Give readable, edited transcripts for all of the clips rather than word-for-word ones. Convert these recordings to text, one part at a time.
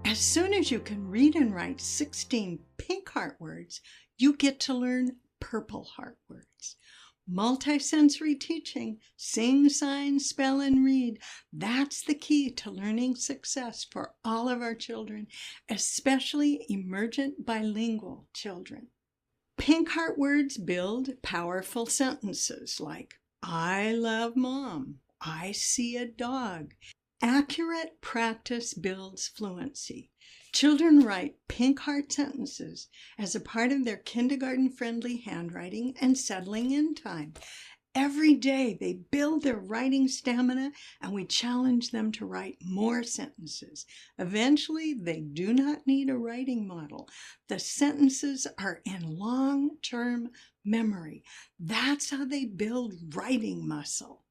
As soon as you can read and write 16 pink heart words, you get to learn purple heart words. Multisensory teaching, sing, sign, spell, and read. That's the key to learning success for all of our children, especially emergent bilingual children. Pink heart words build powerful sentences like, I love mom, I see a dog. Accurate practice builds fluency. Children write pink heart sentences as a part of their kindergarten-friendly handwriting and settling in time. Every day they build their writing stamina and we challenge them to write more sentences. Eventually, they do not need a writing model. The sentences are in long-term memory. That's how they build writing muscle.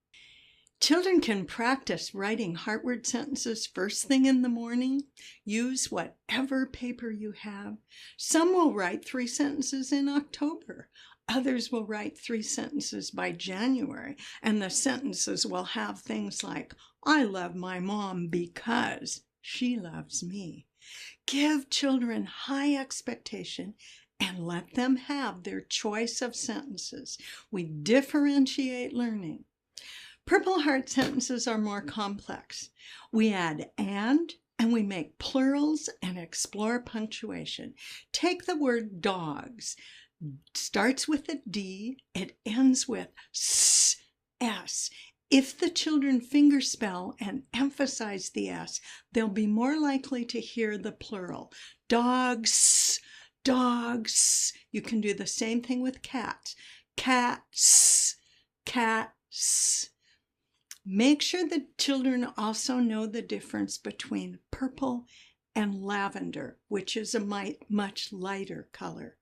Children can practice writing heartword sentences first thing in the morning. Use whatever paper you have. Some will write 3 sentences in October. Others will write 3 sentences by January, and the sentences will have things like, I love my mom because she loves me. Give children high expectation and let them have their choice of sentences. We differentiate learning. Purple heart sentences are more complex. We add and we make plurals and explore punctuation. Take the word dogs. Starts with a D, it ends with S. If the children fingerspell and emphasize the S, they'll be more likely to hear the plural. Dogs, dogs. You can do the same thing with cats. Cats, cats. Make sure the children also know the difference between purple and lavender, which is a much lighter color.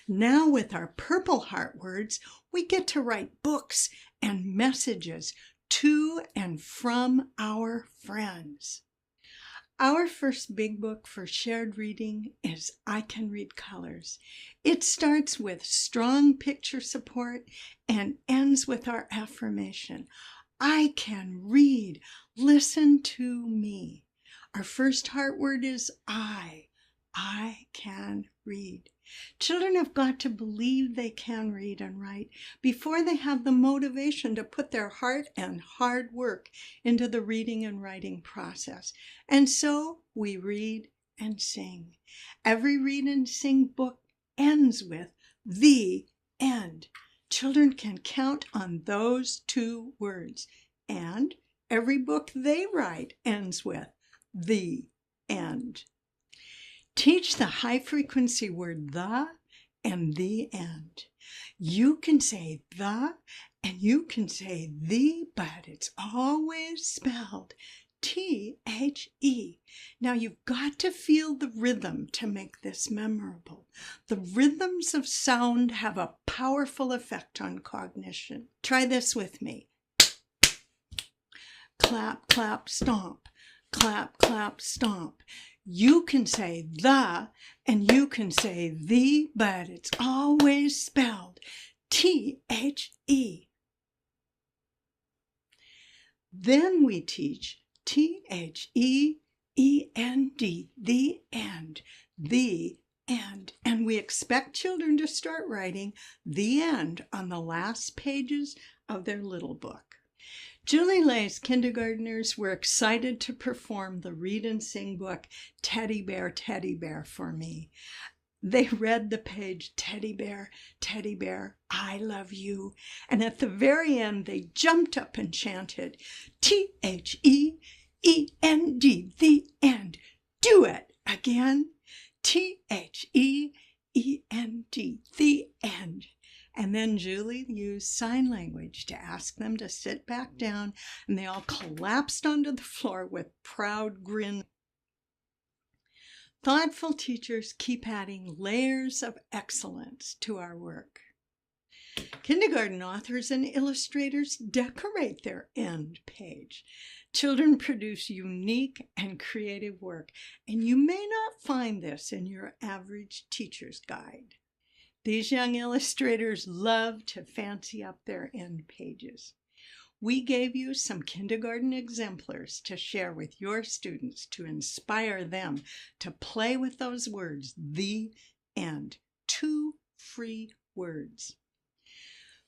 Now with our purple heart words, we get to write books and messages to and from our friends. Our first big book for shared reading is I Can Read Colors. It starts with strong picture support and ends with our affirmation. I can read. Listen to me. Our first heart word is I. I can read. Children have got to believe they can read and write before they have the motivation to put their heart and hard work into the reading and writing process. And so we read and sing. Every read and sing book ends with the end. Children can count on those 2 words. And every book they write ends with the end. Teach the high-frequency word the and the end. You can say the and you can say the, but it's always spelled T-H-E. Now you've got to feel the rhythm to make this memorable. The rhythms of sound have a powerful effect on cognition. Try this with me. Clap, clap, stomp. Clap, clap, stomp. You can say the and you can say the, but it's always spelled T-H-E. Then we teach T-H-E-E-N-D, the end, the end. And we expect children to start writing the end on the last pages of their little book. Julie Lay's kindergartners were excited to perform the read and sing book, Teddy Bear, for me. They read the page, Teddy Bear, I love you. And at the very end, they jumped up and chanted, T-H-E-E-N-D, the end. Do it again. T-H-E-E-N-D, the end. And then Julie used sign language to ask them to sit back down, and they all collapsed onto the floor with proud grins. Thoughtful teachers keep adding layers of excellence to our work. Kindergarten authors and illustrators decorate their end page. Children produce unique and creative work, and you may not find this in your average teacher's guide. These young illustrators love to fancy up their end pages. We gave you some kindergarten exemplars to share with your students to inspire them to play with those words, the and 2 free words.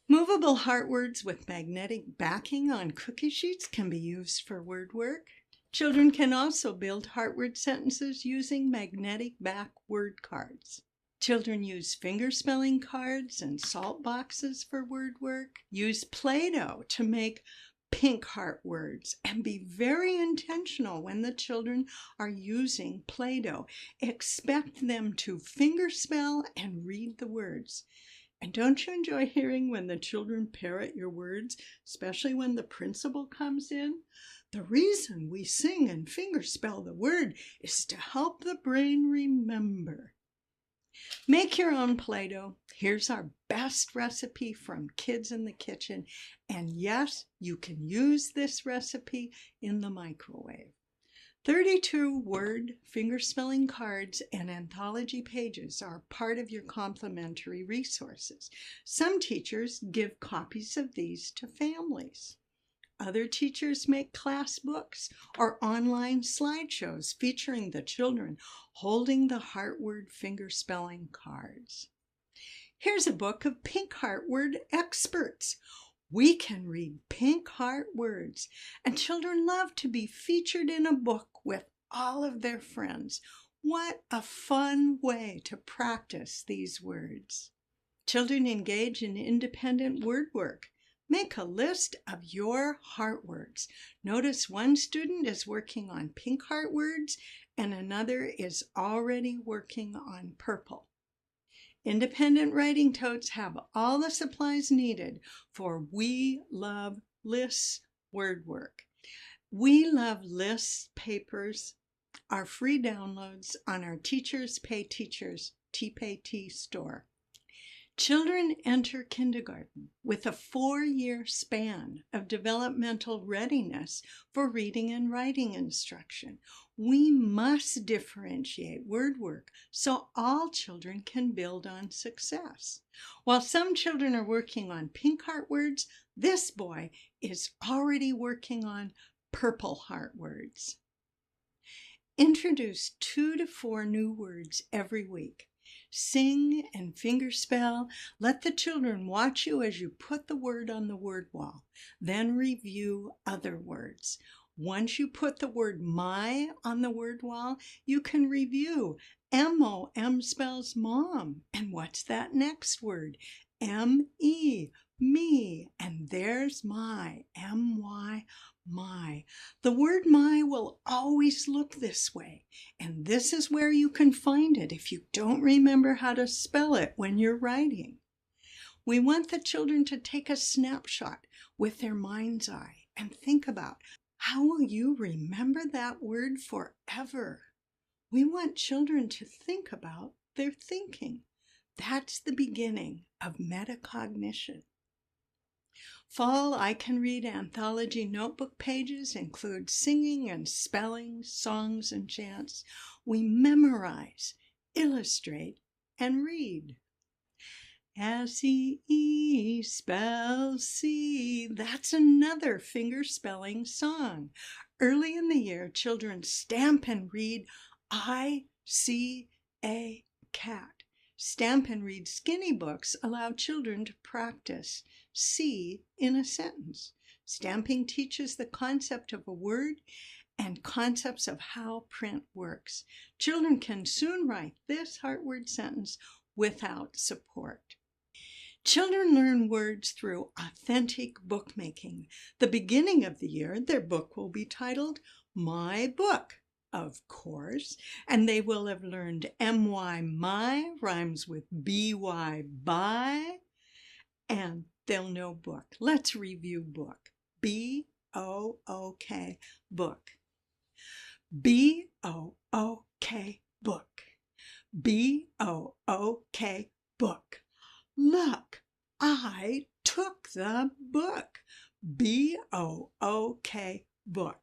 Movable heart words with magnetic backing on cookie sheets can be used for word work. Children can also build heart word sentences using magnetic back word cards. Children use fingerspelling cards and salt boxes for word work. Use Play-Doh to make pink heart words, and be very intentional when the children are using Play-Doh. Expect them to fingerspell and read the words. And don't you enjoy hearing when the children parrot your words, especially when the principal comes in? The reason we sing and fingerspell the word is to help the brain remember. Make your own Play-Doh. Here's our best recipe from Kids in the Kitchen. And yes, you can use this recipe in the microwave. 32-word fingerspelling cards and anthology pages are part of your complimentary resources. Some teachers give copies of these to families. Other teachers make class books or online slideshows featuring the children holding the heart word fingerspelling cards. Here's a book of pink heart word experts. We can read pink heart words, and children love to be featured in a book with all of their friends. What a fun way to practice these words. Children engage in independent word work. Make a list of your heart words. Notice one student is working on pink heart words and another is already working on purple. Independent writing totes have all the supplies needed for We Love Lists word work. We Love Lists papers are free downloads on our Teachers Pay Teachers TPayT store. Children enter kindergarten with a 4-year span of developmental readiness for reading and writing instruction. We must differentiate word work so all children can build on success. While some children are working on pink heart words, this boy is already working on purple heart words. Introduce 2 to 4 new words every week. Sing and fingerspell. Let the children watch you as you put the word on the word wall. Then review other words. Once you put the word my on the word wall, you can review. M-O-M spells mom. And what's that next word? M-E, me. And there's my, M-Y, my. The word my will always look this way, and this is where you can find it if you don't remember how to spell it when you're writing. We want the children to take a snapshot with their mind's eye and think about, how will you remember that word forever? We want children to think about their thinking. That's the beginning of metacognition. Fall I Can Read anthology notebook pages include singing and spelling, songs and chants. We memorize, illustrate, and read. S-E-E spells see. That's another fingerspelling song. Early in the year, children stamp and read I see a cat. Stamp and read skinny books allow children to practice see in a sentence. Stamping teaches the concept of a word and concepts of how print works. Children can soon write this heart word sentence without support. Children learn words through authentic bookmaking. The beginning of the year, their book will be titled My Book, of course, and they will have learned M-Y, my, rhymes with B-Y, by, and they'll know book. Let's review book. B-O-O-K, book. B-O-O-K, book. B-O-O-K, book. Look, I took the book. B-O-O-K, book.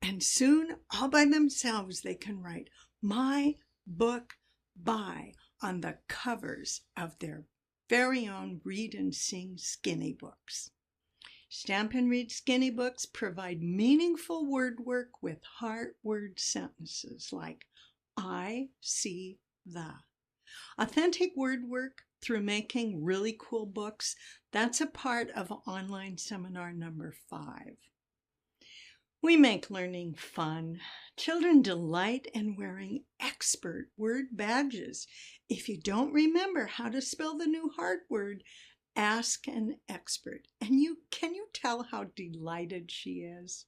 And soon, all by themselves, they can write my book by on the covers of their very own read and sing skinny books. Stamp and Read Skinny books provide meaningful word work with heart word sentences like I see the. Authentic word work through making really cool books, that's a part of online seminar number 5. We make learning fun. Children delight in wearing expert word badges. If you don't remember how to spell the new hard word, ask an expert. And can you tell how delighted she is?